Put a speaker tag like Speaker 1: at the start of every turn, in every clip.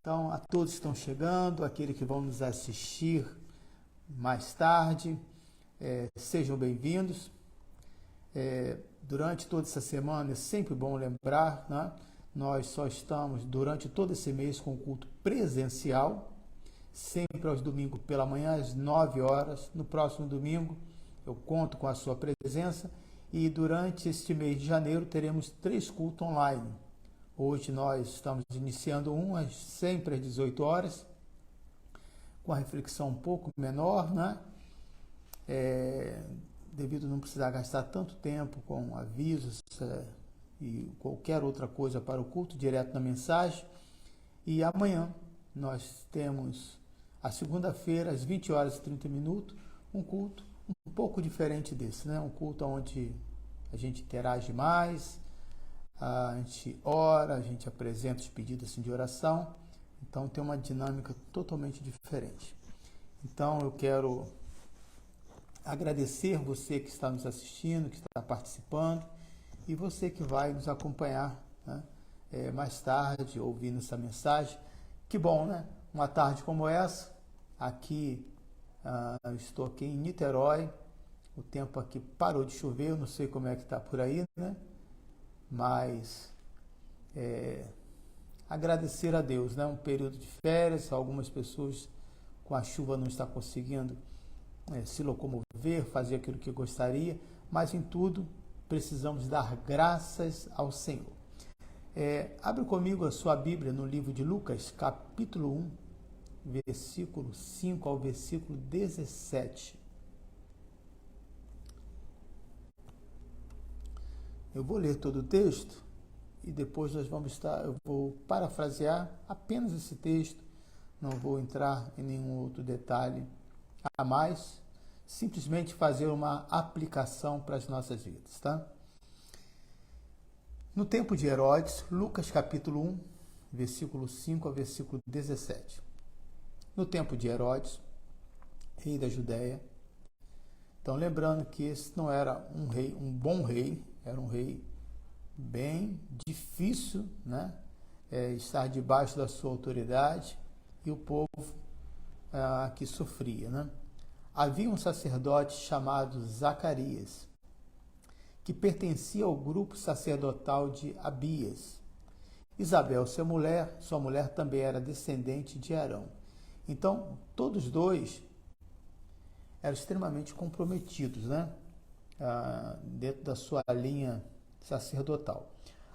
Speaker 1: Então, a todos que estão chegando, aqueles que vão nos assistir mais tarde, sejam bem-vindos. Durante toda essa semana é sempre bom lembrar, né? Nós só estamos durante todo esse mês com o culto presencial, sempre aos domingos pela manhã, às 9 horas. No próximo domingo eu conto com a sua presença e durante este mês de janeiro teremos 3 cultos online. Hoje nós estamos iniciando sempre às 18 horas, com a reflexão um pouco menor, né? Devido a não precisar gastar tanto tempo com avisos e qualquer outra coisa para o culto, direto na mensagem. E amanhã nós temos, a segunda-feira, às 20 horas e 30 minutos, um culto um pouco diferente desse, né? Um culto onde a gente interage mais, a gente ora, a gente apresenta os pedidos assim, de oração. Então tem uma dinâmica totalmente diferente. Então eu quero agradecer você que está nos assistindo, que está participando, e você que vai nos acompanhar, né, mais tarde, ouvindo essa mensagem. Que bom, né? Uma tarde como essa, aqui, eu estou aqui em Niterói, o tempo aqui parou de chover, eu não sei como é que está por aí, né? Mas agradecer a Deus, né? Um período de férias, algumas pessoas com a chuva não estão conseguindo se locomover, fazer aquilo que gostaria, mas em tudo precisamos dar graças ao Senhor. Abre comigo a sua Bíblia no livro de Lucas, capítulo 1, versículo 5 ao versículo 17. Eu vou ler todo o texto e depois eu vou parafrasear apenas esse texto, não vou entrar em nenhum outro detalhe a mais, simplesmente fazer uma aplicação para as nossas vidas, tá? No tempo de Herodes, Lucas capítulo 1, versículo 5 ao versículo 17. No tempo de Herodes, rei da Judéia, então lembrando que esse não era um bom rei, era um rei bem difícil, né? Estar debaixo da sua autoridade, e o povo que sofria, né? Havia um sacerdote chamado Zacarias, que pertencia ao grupo sacerdotal de Abias. Isabel, sua mulher também era descendente de Arão. Então, todos dois eram extremamente comprometidos, né? Dentro da sua linha sacerdotal.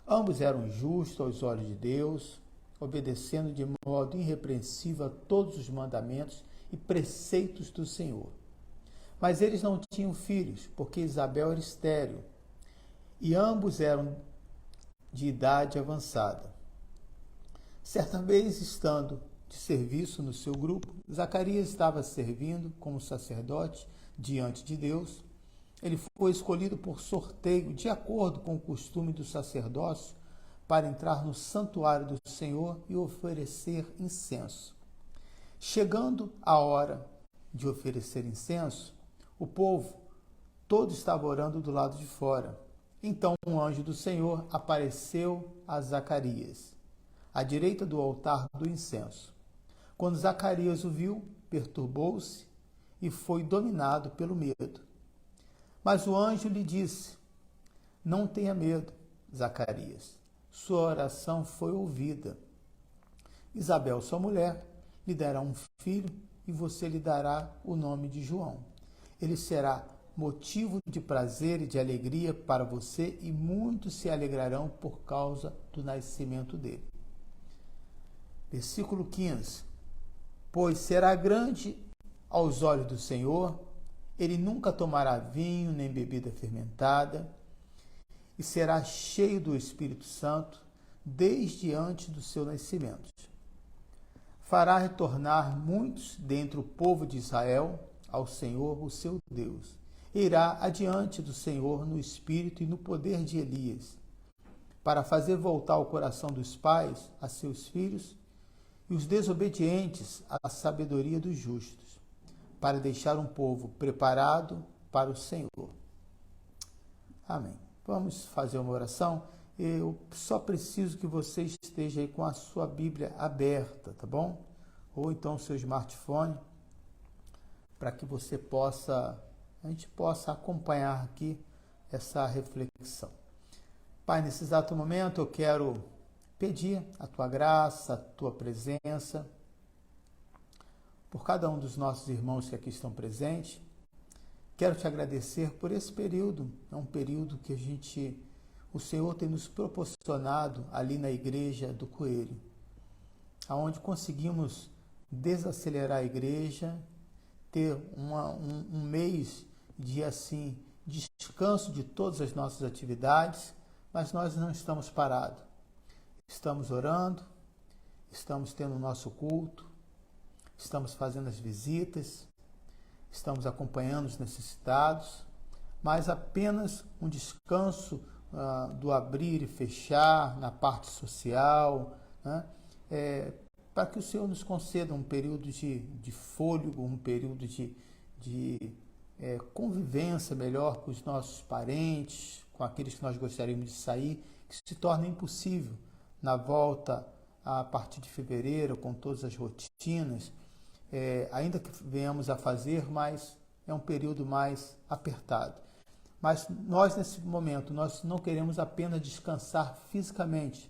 Speaker 1: Ambos eram justos aos olhos de Deus, obedecendo de modo irrepreensível a todos os mandamentos e preceitos do Senhor. Mas eles não tinham filhos, porque Isabel era estéril, e ambos eram de idade avançada. Certa vez, estando de serviço no seu grupo, Zacarias estava servindo como sacerdote diante de Deus. Ele foi escolhido por sorteio, de acordo com o costume do sacerdócio, para entrar no santuário do Senhor e oferecer incenso. Chegando a hora de oferecer incenso, o povo todo estava orando do lado de fora. Então um anjo do Senhor apareceu a Zacarias, à direita do altar do incenso. Quando Zacarias o viu, perturbou-se e foi dominado pelo medo. Mas o anjo lhe disse: não tenha medo, Zacarias. Sua oração foi ouvida. Isabel, sua mulher, lhe dará um filho e você lhe dará o nome de João. Ele será motivo de prazer e de alegria para você e muitos se alegrarão por causa do nascimento dele. Versículo 15. Pois será grande aos olhos do Senhor, ele nunca tomará vinho nem bebida fermentada, e será cheio do Espírito Santo desde antes do seu nascimento. Fará retornar muitos dentre o povo de Israel ao Senhor, o seu Deus. Irá adiante do Senhor no espírito e no poder de Elias, para fazer voltar o coração dos pais a seus filhos e os desobedientes à sabedoria dos justos, para deixar um povo preparado para o Senhor. Amém. Vamos fazer uma oração. eu só preciso que você esteja aí com a sua Bíblia aberta, tá bom? Ou então o seu smartphone, para que a gente possa acompanhar aqui essa reflexão. Pai, nesse exato momento eu quero pedir a tua graça, a tua presença, por cada um dos nossos irmãos que aqui estão presentes. Quero te agradecer por esse período, é um período que o Senhor tem nos proporcionado ali na igreja do Coelho, aonde conseguimos desacelerar a igreja, ter um mês de descanso de todas as nossas atividades, mas nós não estamos parados. Estamos orando, estamos tendo o nosso culto, estamos fazendo as visitas, estamos acompanhando os necessitados, mas apenas um descanso do abrir e fechar na parte social, né? Para que o Senhor nos conceda um período de fôlego, um período de convivência melhor com os nossos parentes, com aqueles que nós gostaríamos de sair, que se torna impossível na volta a partir de fevereiro, com todas as rotinas, ainda que venhamos a fazer, mas é um período mais apertado. Mas nós, nesse momento, nós não queremos apenas descansar fisicamente,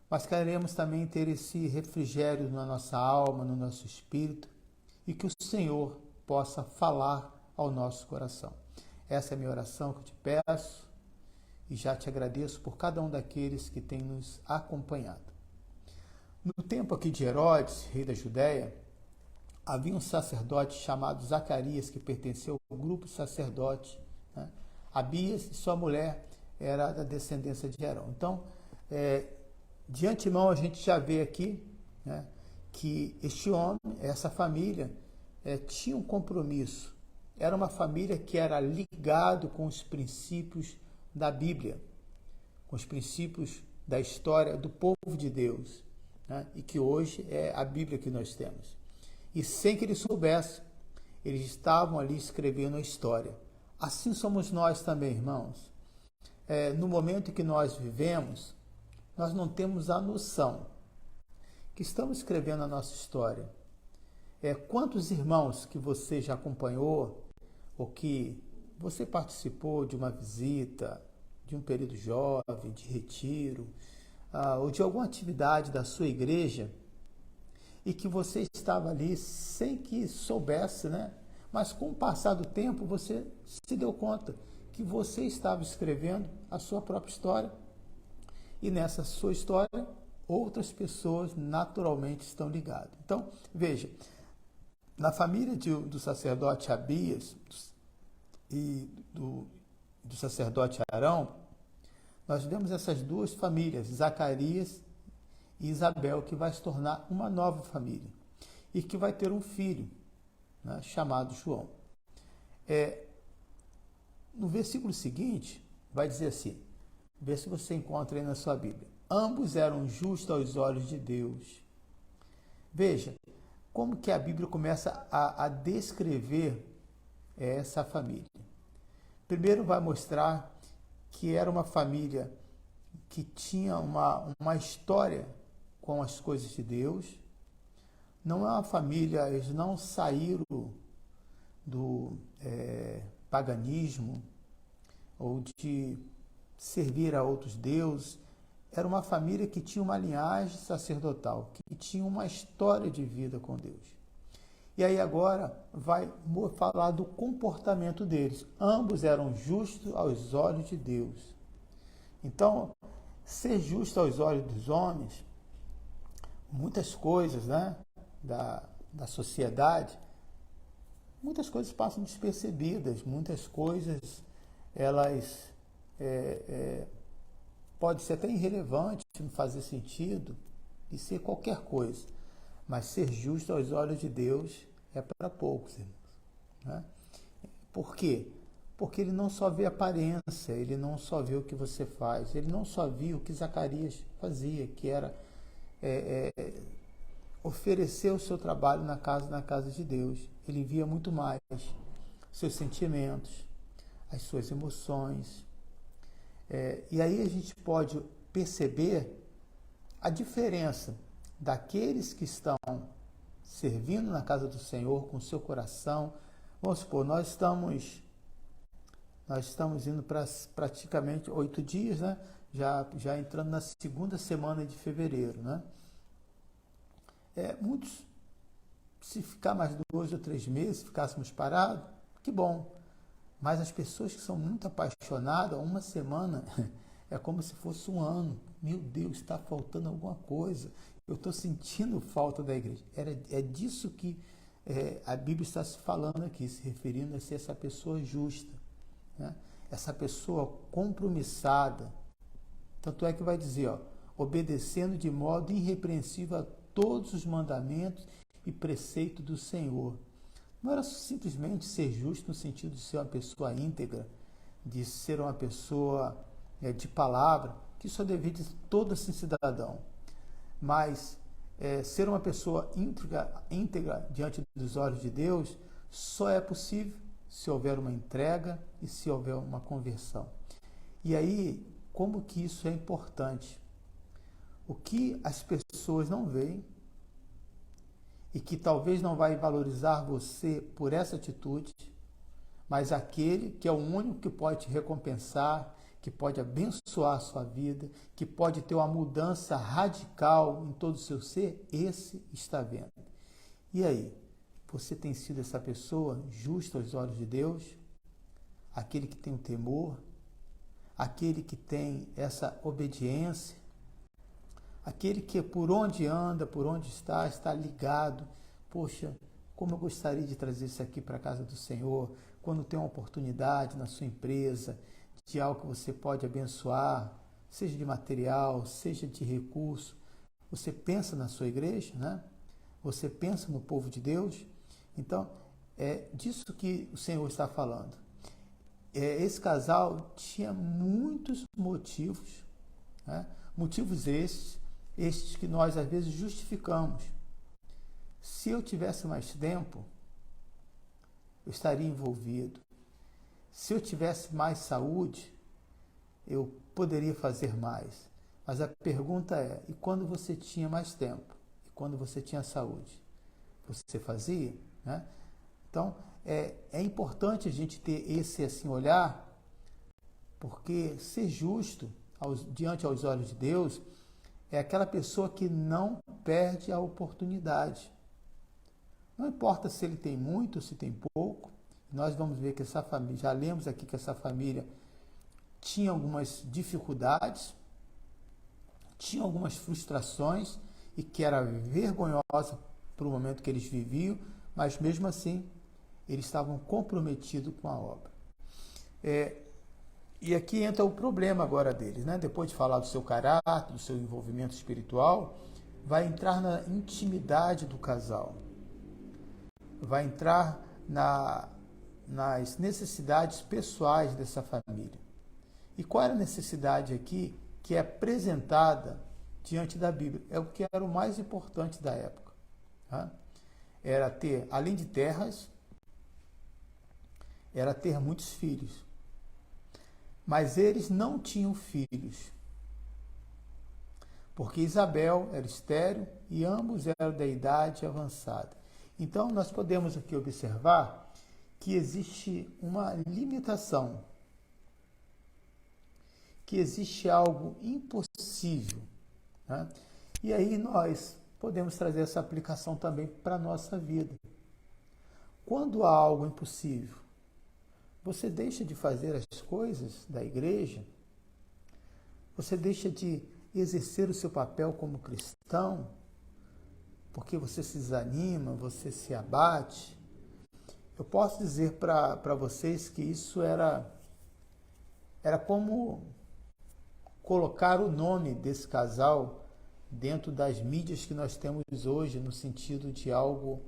Speaker 1: mas queremos também ter esse refrigério na nossa alma, no nosso espírito, e que o Senhor possa falar ao nosso coração. Essa é a minha oração que eu te peço, e já te agradeço por cada um daqueles que tem nos acompanhado. No tempo aqui de Herodes, rei da Judéia, havia um sacerdote chamado Zacarias, que pertenceu ao grupo sacerdote, né? Abias e sua mulher era da descendência de Arão. Então, de antemão a gente já vê aqui, né, que este homem, essa família, tinha um compromisso. Era uma família que era ligado com os princípios da Bíblia, com os princípios da história do povo de Deus, né, e que hoje é a Bíblia que nós temos. E sem que eles soubessem, eles estavam ali escrevendo a história. Assim somos nós também, irmãos. No momento em que nós vivemos, nós não temos a noção que estamos escrevendo a nossa história. Quantos irmãos que você já acompanhou, ou que você participou de uma visita, de um período jovem, de retiro, ou de alguma atividade da sua igreja, e que você estava ali sem que soubesse, né? Mas com o passar do tempo você se deu conta que você estava escrevendo a sua própria história. E nessa sua história, outras pessoas naturalmente estão ligadas. Então, veja, na família do sacerdote Abias e do sacerdote Arão, nós vemos essas duas famílias, Zacarias e Isabel, que vai se tornar uma nova família e que vai ter um filho, né, chamado João. No versículo seguinte, vai dizer assim, vê se você encontra aí na sua Bíblia. Ambos eram justos aos olhos de Deus. Veja como que a Bíblia começa a descrever essa família. Primeiro vai mostrar que era uma família que tinha uma história com as coisas de Deus. Não é uma família, eles não saíram do paganismo ou de servir a outros deuses. Era uma família que tinha uma linhagem sacerdotal, que tinha uma história de vida com Deus. E aí agora vai falar do comportamento deles. Ambos eram justos aos olhos de Deus. Então, ser justo aos olhos dos homens, muitas coisas, né, da sociedade, muitas coisas passam despercebidas, muitas coisas, elas pode ser até irrelevante, não fazer sentido, e ser qualquer coisa. Mas ser justo aos olhos de Deus é para poucos, irmãos, né? Por quê? Porque ele não só vê a aparência, ele não só vê o que você faz, ele não só viu o que Zacarias fazia, que era oferecer o seu trabalho na casa de Deus. Ele via muito mais seus sentimentos, as suas emoções, E aí a gente pode perceber a diferença daqueles que estão servindo na casa do Senhor com o seu coração. Vamos supor, nós estamos indo para praticamente 8 dias, né? Já entrando na segunda semana de fevereiro, né? Muitos, se ficar mais 2 ou 3 meses, ficássemos parados, que bom. Mas as pessoas que são muito apaixonadas, uma semana é como se fosse um ano. Meu Deus, está faltando alguma coisa. Eu estou sentindo falta da igreja. É disso que a Bíblia está se falando aqui, se referindo a ser essa pessoa justa, né? Essa pessoa compromissada. Tanto é que vai dizer, obedecendo de modo irrepreensível a todos os mandamentos e preceitos do Senhor. Não era simplesmente ser justo no sentido de ser uma pessoa íntegra, de ser uma pessoa de palavra, que isso é dever de todo assim cidadão. Mas ser uma pessoa íntegra diante dos olhos de Deus só é possível se houver uma entrega e se houver uma conversão. E aí, como que isso é importante? O que as pessoas não veem e que talvez não vai valorizar você por essa atitude, mas aquele que é o único que pode te recompensar, que pode abençoar a sua vida, que pode ter uma mudança radical em todo o seu ser, esse está vendo. E aí, você tem sido essa pessoa justa aos olhos de Deus? Aquele que tem o temor? Aquele que tem essa obediência? Aquele que por onde anda, por onde está ligado. Poxa, como eu gostaria de trazer isso aqui para a casa do Senhor, quando tem uma oportunidade na sua empresa, de algo que você pode abençoar, seja de material, seja de recurso. Você pensa na sua igreja, né? Você pensa no povo de Deus. Então, é disso que o Senhor está falando. Esse casal tinha muitos motivos, né? Motivos estes que nós às vezes justificamos. Se eu tivesse mais tempo, eu estaria envolvido. Se eu tivesse mais saúde, eu poderia fazer mais. Mas a pergunta é, e quando você tinha mais tempo? E quando você tinha saúde? Você fazia? Né? Então, é importante a gente ter esse assim, olhar, porque ser justo diante aos olhos de Deus é aquela pessoa que não perde a oportunidade. Não importa se ele tem muito ou se tem pouco, nós vamos ver que essa família, já lemos aqui que essa família tinha algumas dificuldades, tinha algumas frustrações e que era vergonhosa para o momento que eles viviam, mas mesmo assim eles estavam comprometidos com a obra. E aqui entra o problema agora deles, né? Depois de falar do seu caráter, do seu envolvimento espiritual, vai entrar na intimidade do casal, vai entrar nas necessidades pessoais dessa família. E qual era a necessidade aqui que é apresentada diante da Bíblia? É o que era o mais importante da época. Tá? Era ter, além de terras, era ter muitos filhos. Mas eles não tinham filhos, porque Isabel era estéril e ambos eram da idade avançada. Então, nós podemos aqui observar que existe uma limitação, que existe algo impossível. Né? E aí nós podemos trazer essa aplicação também para a nossa vida. Quando há algo impossível, você deixa de fazer as coisas da igreja? Você deixa de exercer o seu papel como cristão? Porque você se desanima, você se abate? Eu posso dizer para vocês que isso era como colocar o nome desse casal dentro das mídias que nós temos hoje, no sentido de algo,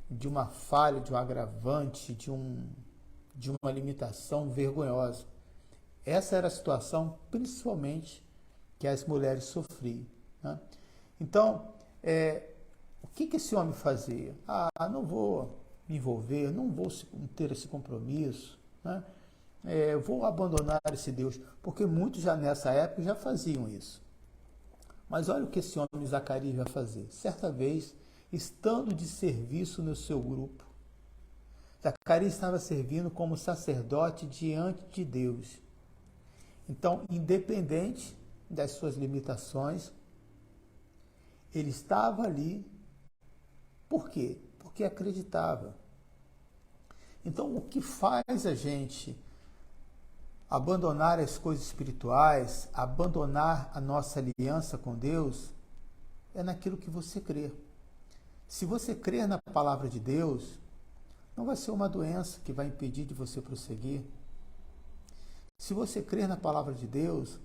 Speaker 1: de uma falha, de um agravante, de uma limitação vergonhosa. Essa era a situação, principalmente, que as mulheres sofriam. Né? Então, o que esse homem fazia? Não vou me envolver, não vou ter esse compromisso. Né? vou abandonar esse Deus, porque muitos já nessa época já faziam isso. Mas olha o que esse homem Zacarias vai fazer. Certa vez, estando de serviço no seu grupo, Zacarias estava servindo como sacerdote diante de Deus. Então, independente das suas limitações, ele estava ali. Por quê? Porque acreditava. Então, o que faz a gente abandonar as coisas espirituais, abandonar a nossa aliança com Deus, é naquilo que você crê. Se você crer na palavra de Deus, não vai ser uma doença que vai impedir de você prosseguir. Se você crer na palavra de Deus,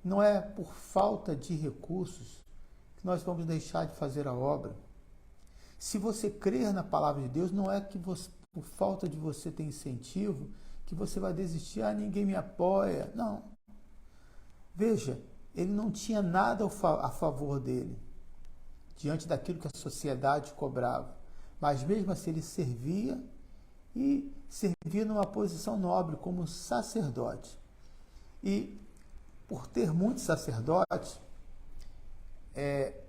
Speaker 1: não é por falta de recursos que nós vamos deixar de fazer a obra. Se você crer na palavra de Deus, não é que você, por falta de você ter incentivo, que você vai desistir, ninguém me apoia. Não. Veja, ele não tinha nada a favor dele, diante daquilo que a sociedade cobrava. Mas mesmo assim ele servia, e servia numa posição nobre, como sacerdote. E por ter muitos sacerdotes,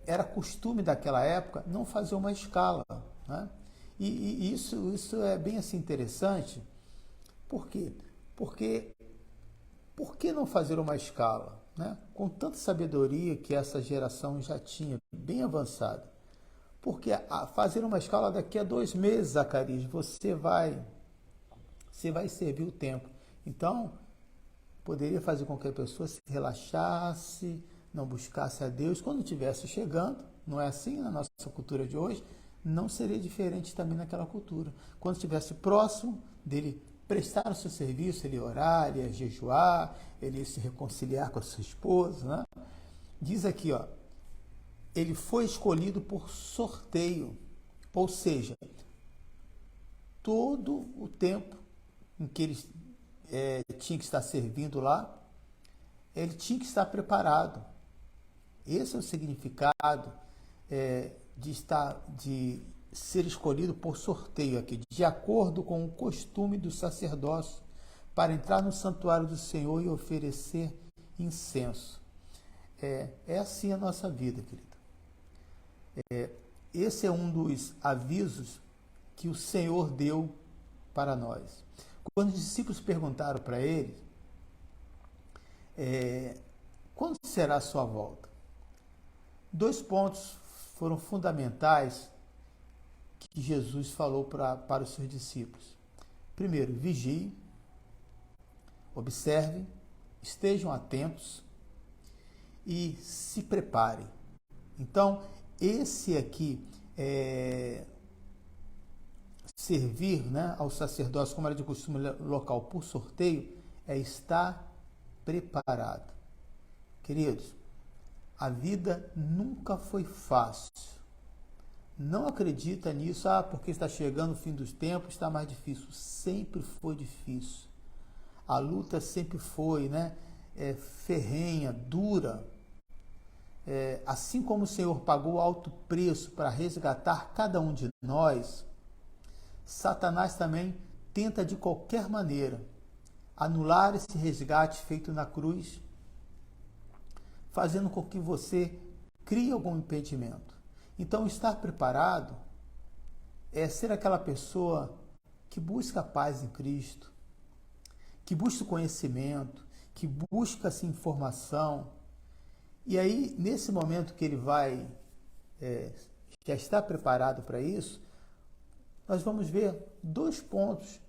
Speaker 1: era costume daquela época não fazer uma escala, né? E isso é bem assim interessante. Por quê? Porque por que não fazer uma escala, né? Com tanta sabedoria que essa geração já tinha, bem avançada. Porque fazer uma escala daqui a 2 meses, Zacarias, você vai servir o tempo. Então, poderia fazer com que a pessoa se relaxasse, não buscasse a Deus. Quando estivesse chegando, não é assim na nossa cultura de hoje, não seria diferente também naquela cultura. Quando estivesse próximo dele prestar o seu serviço, ele ia orar, ele ia jejuar, ele ia se reconciliar com a sua esposa, né? Diz aqui, ele foi escolhido por sorteio, ou seja, todo o tempo em que ele tinha que estar servindo lá, ele tinha que estar preparado. Esse é o significado de ser escolhido por sorteio aqui, de acordo com o costume do sacerdócio, para entrar no santuário do Senhor e oferecer incenso. É assim a nossa vida, querido. Esse é um dos avisos que o Senhor deu para nós. Quando os discípulos perguntaram para ele, quando será a sua volta? 2 pontos foram fundamentais que Jesus falou para os seus discípulos. Primeiro, vigiem, observem, estejam atentos e se preparem. Então, esse aqui, servir, né, ao sacerdócio, como era de costume local, por sorteio, é estar preparado. Queridos, a vida nunca foi fácil. Não acredita nisso, porque está chegando o fim dos tempos, está mais difícil. Sempre foi difícil. A luta sempre foi, né, ferrenha, dura. Assim como o Senhor pagou alto preço para resgatar cada um de nós, Satanás também tenta de qualquer maneira anular esse resgate feito na cruz, fazendo com que você crie algum impedimento. Então, estar preparado é ser aquela pessoa que busca a paz em Cristo, que busca o conhecimento, que busca essa informação. E aí, nesse momento que ele vai já estar preparado para isso, nós vamos ver 2 pontos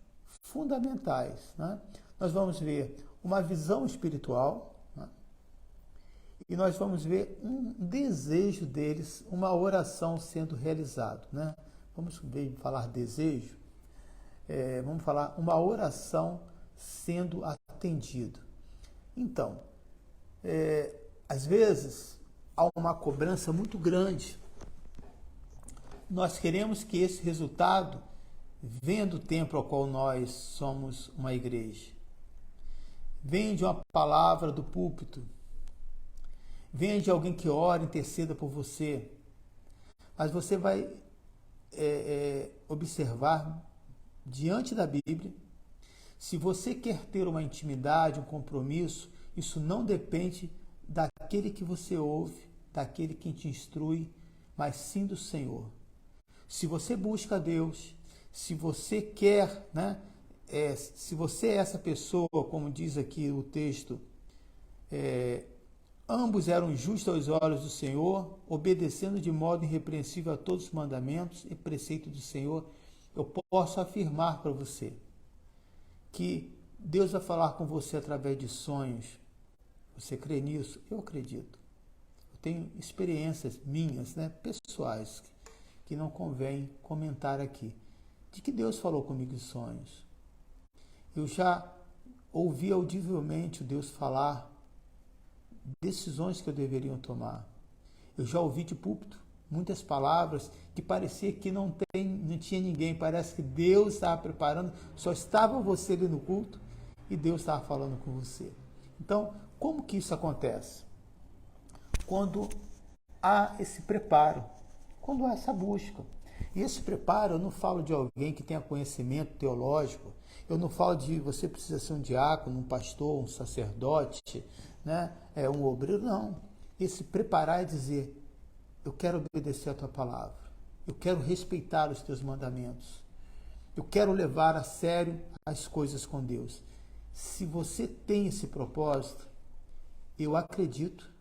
Speaker 1: fundamentais, né? Nós vamos ver uma visão espiritual, né? E nós vamos ver um desejo deles, uma oração sendo realizado, né? Vamos falar desejo, vamos falar uma oração sendo atendido. Então, às vezes há uma cobrança muito grande. Nós queremos que esse resultado venha do templo ao qual nós somos uma igreja. Venha de uma palavra do púlpito. Venha de alguém que ora, interceda por você. Mas você vai observar diante da Bíblia Se você quer ter uma intimidade, um compromisso, isso não depende daquele que você ouve, daquele que te instrui, mas sim do Senhor. Se você busca Deus, se você quer, né, se você é essa pessoa, como diz aqui o texto, ambos eram justos aos olhos do Senhor, obedecendo de modo irrepreensível a todos os mandamentos e preceitos do Senhor, eu posso afirmar para você que Deus vai falar com você através de sonhos. Você crê nisso? Eu acredito. Eu tenho experiências minhas, né, pessoais, que não convém comentar aqui, de que Deus falou comigo em sonhos. Eu já ouvi audivelmente Deus falar decisões que eu deveria tomar. Eu já ouvi de púlpito muitas palavras que parecia que não tinha ninguém, parece que Deus estava preparando, só estava você ali no culto e Deus estava falando com você. Então, como que isso acontece? Quando há esse preparo, quando há essa busca. E esse preparo, eu não falo de alguém que tenha conhecimento teológico, eu não falo de você precisa ser um diácono, um pastor, um sacerdote, né? Um obreiro, não. Esse preparar é dizer, eu quero obedecer a tua palavra, eu quero respeitar os teus mandamentos, eu quero levar a sério as coisas com Deus. Se você tem esse propósito, eu acredito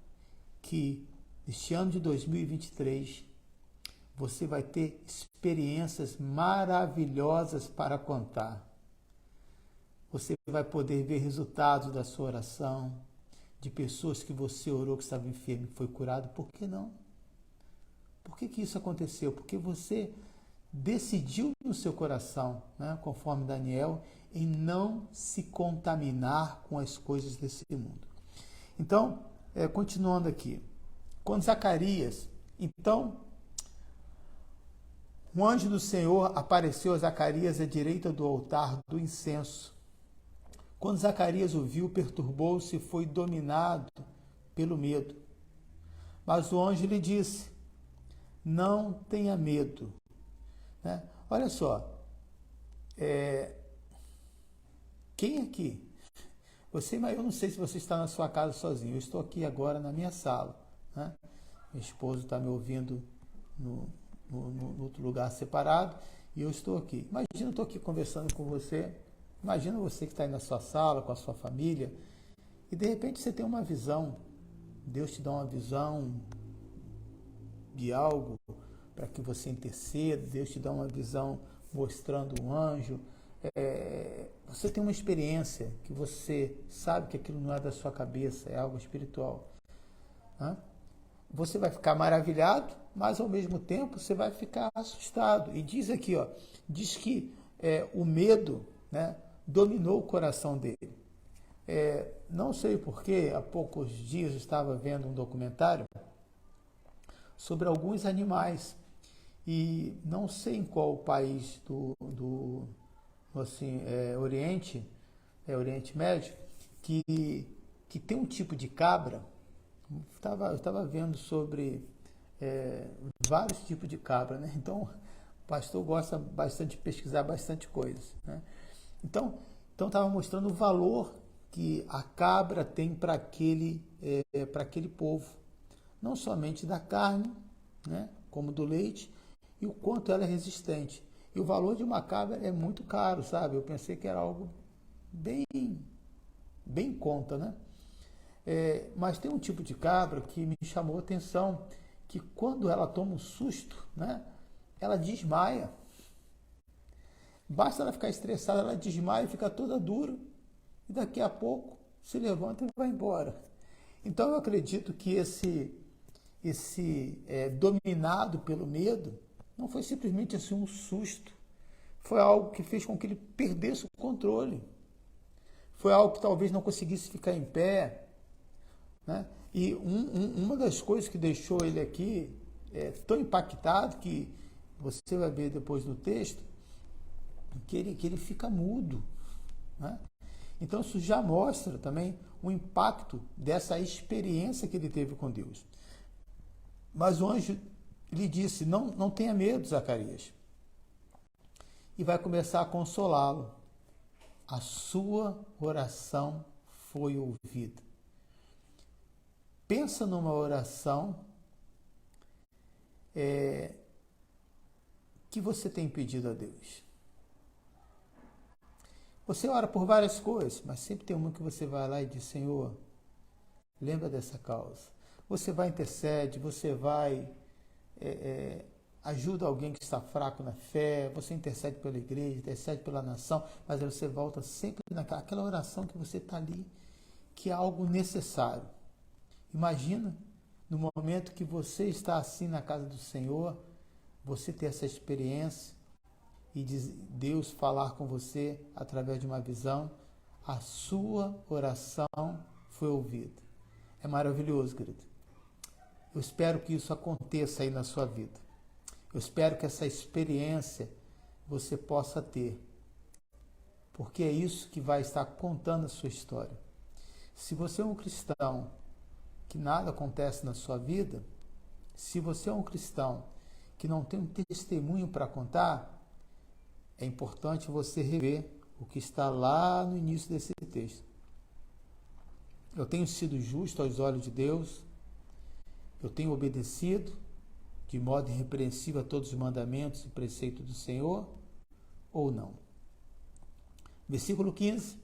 Speaker 1: que neste ano de 2023 você vai ter experiências maravilhosas para contar. Você vai poder ver resultados da sua oração, de pessoas que você orou que estavam enfermas e foi curado. Por que não? Por que isso aconteceu? Porque você decidiu no seu coração, né, conforme Daniel, em não se contaminar com as coisas desse mundo. Então, continuando aqui. Quando Zacarias, então, um anjo do Senhor apareceu a Zacarias à direita do altar do incenso. Quando Zacarias o viu, perturbou-se e foi dominado pelo medo. Mas o anjo lhe disse, não tenha medo. Né? Olha só, quem aqui? Eu não sei se você está na sua casa sozinho, eu estou aqui agora na minha sala. Né? Meu esposo está me ouvindo no outro lugar separado e eu estou aqui. Imagina, eu estou aqui conversando com você, imagina você que está aí na sua sala, com a sua família, e de repente você tem uma visão, Deus te dá uma visão de algo para que você interceda, Deus te dá uma visão mostrando um anjo, você tem uma experiência que você sabe que aquilo não é da sua cabeça, é algo espiritual. Né? Você vai ficar maravilhado, mas ao mesmo tempo você vai ficar assustado. E diz aqui, diz que o medo, né, dominou o coração dele. Não sei porquê, há poucos dias eu estava vendo um documentário sobre alguns animais e não sei em qual país do Oriente Médio, que tem um tipo de cabra. Eu estava vendo sobre vários tipos de cabra, né? Então o pastor gosta bastante de pesquisar bastante coisas, né? Então estava mostrando o valor que a cabra tem para aquele povo, não somente da carne, né, como do leite, e o quanto ela é resistente. E o valor de uma cabra é muito caro, sabe? Eu pensei que era algo bem em conta, né? Mas tem um tipo de cabra que me chamou a atenção, que quando ela toma um susto, né, ela desmaia. Basta ela ficar estressada, ela desmaia e fica toda dura, e daqui a pouco se levanta e vai embora. Então eu acredito que esse dominado pelo medo não foi simplesmente assim um susto, foi algo que fez com que ele perdesse o controle, foi algo que talvez não conseguisse ficar em pé, né? E uma das coisas que deixou ele aqui tão impactado, que você vai ver depois no texto, que ele fica mudo, né? Então isso já mostra também o impacto dessa experiência que ele teve com Deus. Mas o anjo lhe disse, não tenha medo, Zacarias. E vai começar a consolá-lo. a sua oração foi ouvida. Pensa numa oração que você tem pedido a Deus. Você ora por várias coisas, mas sempre tem uma que você vai lá e diz: Senhor, lembra dessa causa. Você vai, intercede, você vai, ajuda alguém que está fraco na fé, você intercede pela igreja, intercede pela nação, mas aí você volta sempre naquela oração que você está ali, que é algo necessário. Imagina, no momento que você está assim na casa do Senhor, você ter essa experiência e Deus falar com você através de uma visão, a sua oração foi ouvida. É maravilhoso, querido. Eu espero que isso aconteça aí na sua vida. Eu espero que essa experiência você possa ter, porque é isso que vai estar contando a sua história. Se você é um cristão que nada acontece na sua vida, se você é um cristão que não tem um testemunho para contar, é importante você rever o que está lá no início desse texto. Eu tenho sido justo aos olhos de Deus, eu tenho obedecido de modo irrepreensível a todos os mandamentos e preceitos do Senhor, ou não? Versículo 15.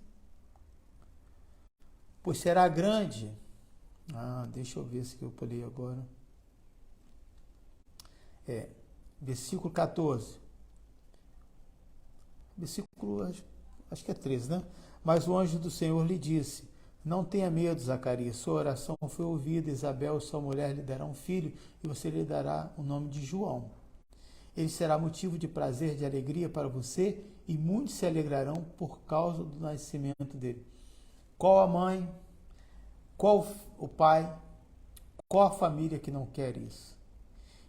Speaker 1: Pois será grande. Deixa eu ver se eu pulei agora. Versículo 14. Versículo, acho que é 13, né? Mas o anjo do Senhor lhe disse: não tenha medo, Zacarias, sua oração foi ouvida, Isabel, sua mulher, lhe dará um filho, e você lhe dará o nome de João. Ele será motivo de prazer, de alegria para você, e muitos se alegrarão por causa do nascimento dele. Qual a mãe, qual o pai, qual a família que não quer isso?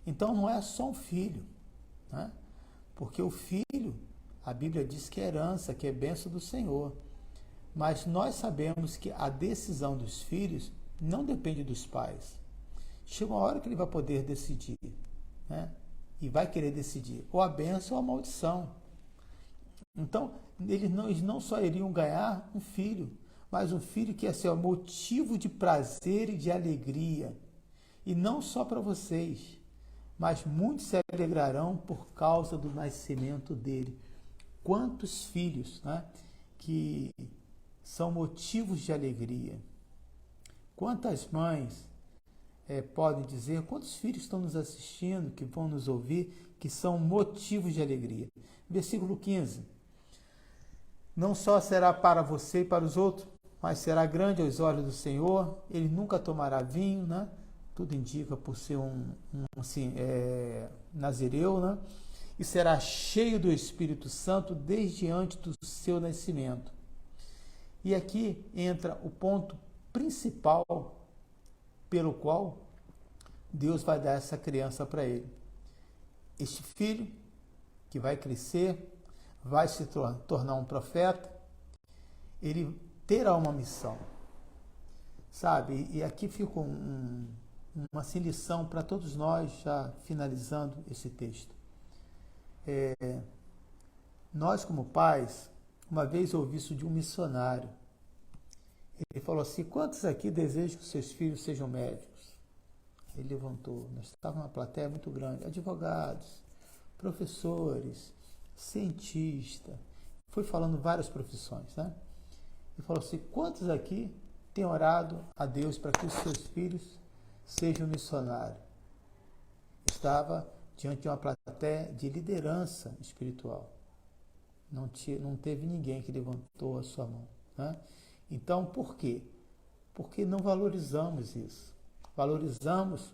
Speaker 1: Então não é só um filho, né? Porque o filho, a Bíblia diz que é herança, que é bênção do Senhor. Mas nós sabemos que a decisão dos filhos não depende dos pais. Chega uma hora que ele vai poder decidir, né? E vai querer decidir ou a bênção ou a maldição. Então, eles não só iriam ganhar um filho, mas um filho que ia ser motivo de prazer e de alegria. E não só para vocês, mas muitos se alegrarão por causa do nascimento dele. Quantos filhos, né, que são motivos de alegria. Quantas mães podem dizer, quantos filhos estão nos assistindo, que vão nos ouvir, que são motivos de alegria. Versículo 15. Não só será para você e para os outros, mas será grande aos olhos do Senhor. Ele nunca tomará vinho, né? Tudo indica por ser nazireu, né? E será cheio do Espírito Santo desde antes do seu nascimento. E aqui entra o ponto principal pelo qual Deus vai dar essa criança para ele. Este filho que vai crescer, vai se tornar um profeta, ele terá uma missão, sabe? E aqui fica uma lição para todos nós, já finalizando esse texto. Nós, como pais, uma vez ouvi isso de um missionário. Ele falou assim: quantos aqui desejam que seus filhos sejam médicos? Ele levantou. Nós estávamos numa plateia muito grande. Advogados, professores, cientistas. Foi falando várias profissões, né? Ele falou assim: quantos aqui têm orado a Deus para que os seus filhos sejam missionários? Estava diante de uma plateia de liderança espiritual. Não teve ninguém que levantou a sua mão, né? Então, por quê? Porque não valorizamos isso. Valorizamos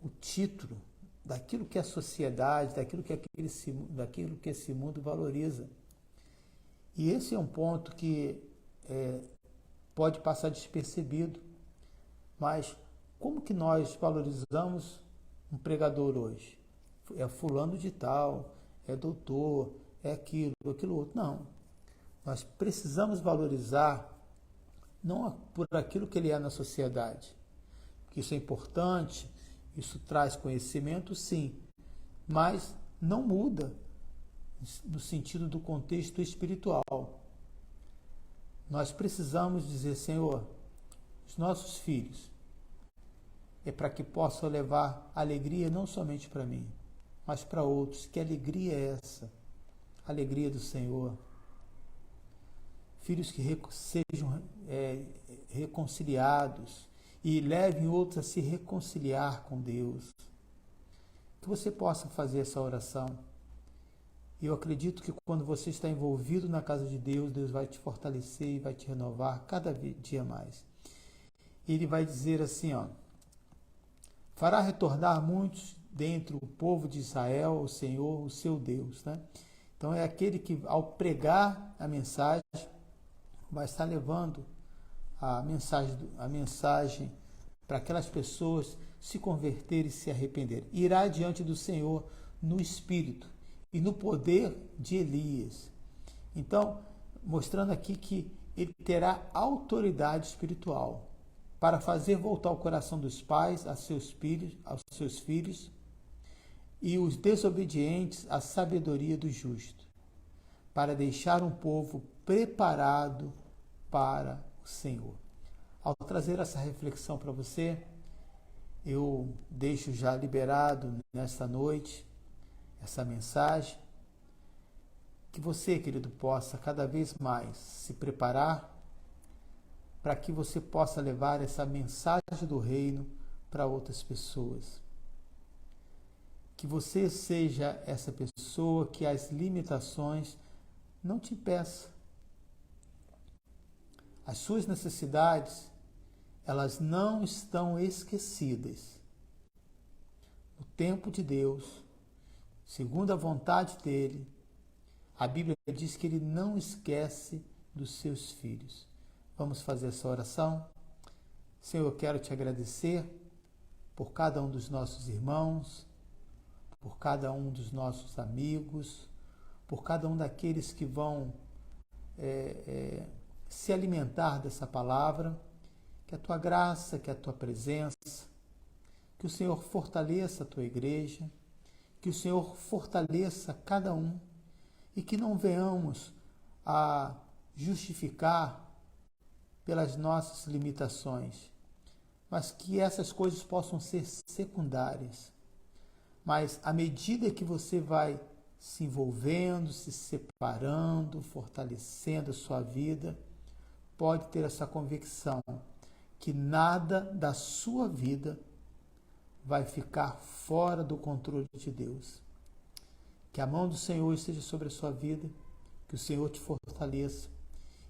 Speaker 1: o título daquilo que a sociedade, daquilo que esse mundo valoriza. E esse é um ponto que pode passar despercebido. Mas como que nós valorizamos um pregador hoje? É fulano de tal, é doutor, é aquilo outro. Não. Nós precisamos valorizar não por aquilo que ele é na sociedade, porque isso é importante, isso traz conhecimento, sim, mas não muda no sentido do contexto espiritual. Nós precisamos dizer, Senhor, os nossos filhos é para que possam levar alegria não somente para mim, mas para outros. Que alegria é essa? Alegria do Senhor. Filhos que sejam reconciliados e levem outros a se reconciliar com Deus. Que você possa fazer essa oração. E eu acredito que quando você está envolvido na casa de Deus, Deus vai te fortalecer e vai te renovar cada dia mais. Ele vai dizer assim, fará retornar muitos dentre o povo de Israel, o Senhor, o seu Deus. Né? Então é aquele que, ao pregar a mensagem, vai estar levando a mensagem para aquelas pessoas se converterem e se arrependerem. Irá diante do Senhor no Espírito e no poder de Elias. Então, mostrando aqui que ele terá autoridade espiritual para fazer voltar o coração dos pais aos seus filhos e os desobedientes à sabedoria do justo, para deixar um povo preparado para o Senhor. Ao trazer essa reflexão para você, eu deixo já liberado nesta noite essa mensagem, que você, querido, possa cada vez mais se preparar para que você possa levar essa mensagem do reino para outras pessoas. Que você seja essa pessoa que as limitações não te impeçam. As suas necessidades, elas não estão esquecidas. No tempo de Deus, segundo a vontade dele, a Bíblia diz que ele não esquece dos seus filhos. Vamos fazer essa oração? Senhor, eu quero te agradecer por cada um dos nossos irmãos, por cada um dos nossos amigos, por cada um daqueles que vão se alimentar dessa palavra. Que a tua graça, que a tua presença, que o Senhor fortaleça a tua igreja, que o Senhor fortaleça cada um e que não venhamos a justificar pelas nossas limitações, mas que essas coisas possam ser secundárias. Mas à medida que você vai se envolvendo, se separando, fortalecendo a sua vida, pode ter essa convicção que nada da sua vida vai ficar fora do controle de Deus. Que a mão do Senhor esteja sobre a sua vida, que o Senhor te fortaleça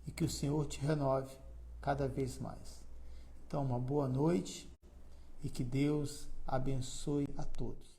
Speaker 1: e que o Senhor te renove cada vez mais. Então, uma boa noite e que Deus abençoe a todos.